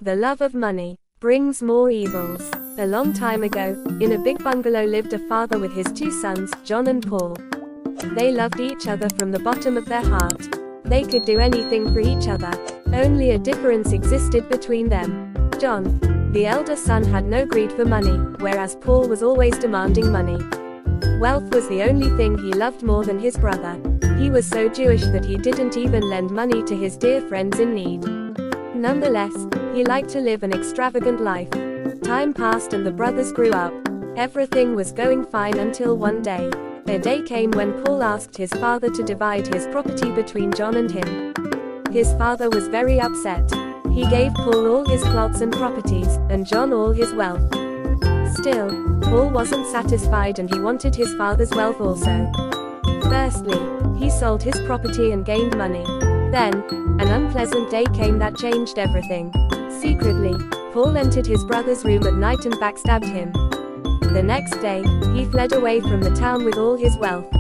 The love of money brings more evils. A long time ago, in a big bungalow lived a father with his two sons, John and Paul. They loved each other from the bottom of their heart. They could do anything for each other. Only a difference existed between them. John, the elder son, had no greed for money, whereas Paul was always demanding money. Wealth was the only thing he loved more than his brother. He was so Jewish that he didn't even lend money to his dear friends in need. Nonetheless, he liked to live an extravagant life. Time passed and the brothers grew up. Everything was going fine until one day. A day came when Paul asked his father to divide his property between John and him. His father was very upset. He gave Paul all his plots and properties, and John all his wealth. Still, Paul wasn't satisfied and he wanted his father's wealth also. Firstly, he sold his property and gained money. Then, an unpleasant day came that changed everything. Secretly, Paul entered his brother's room at night and backstabbed him. The next day, he fled away from the town with all his wealth.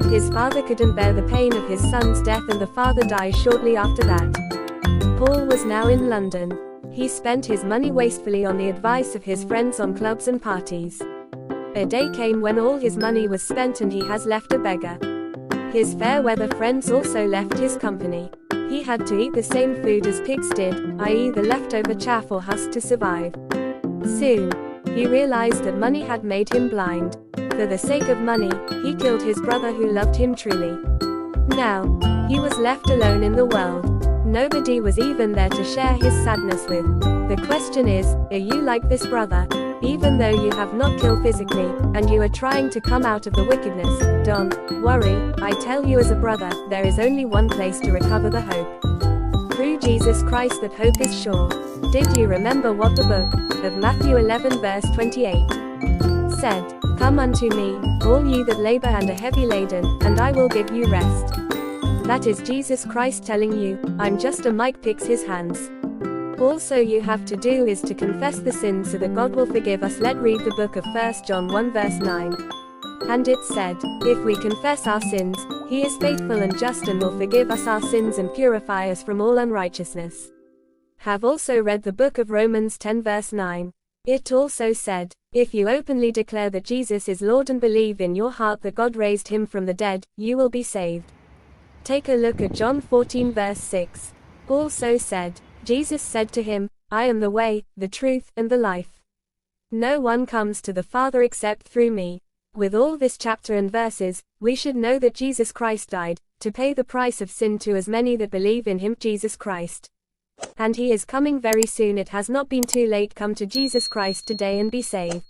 His father couldn't bear the pain of his son's death and the father died shortly after that. Paul was now in London. He spent his money wastefully on the advice of his friends on clubs and parties. A day came when all his money was spent and he has left a beggar. His fair weather friends also left his company. He had to eat the same food as pigs did, i.e. the leftover chaff or husk to survive. Soon, he realized that money had made him blind. For the sake of money, he killed his brother who loved him truly. Now, he was left alone in the world. Nobody was even there to share his sadness with. The question is, are you like this brother? Even though you have not killed physically, and you are trying to come out of the wickedness, don't worry, I tell you as a brother, there is only one place to recover the hope. Through Jesus Christ that hope is sure. Did you remember what the book of Matthew 11 verse 28 said? Come unto me, all ye that labor and are heavy laden, and I will give you rest. That is Jesus Christ telling you, I'm just a mic picks his hands. All so you have to do is to confess the sins so that God will forgive us. Let's read the book of 1 John 1 verse 9. And it said, if we confess our sins, he is faithful and just and will forgive us our sins and purify us from all unrighteousness. Have also read the book of Romans 10 verse 9. It also said, if you openly declare that Jesus is Lord and believe in your heart that God raised him from the dead, you will be saved. Take a look at John 14 verse 6. Also said, Jesus said to him, I am the way, the truth, and the life. No one comes to the Father except through me. With all this chapter and verses, we should know that Jesus Christ died, to pay the price of sin to as many that believe in him, Jesus Christ. And he is coming very soon. It has not been too late. Come to Jesus Christ today and be saved.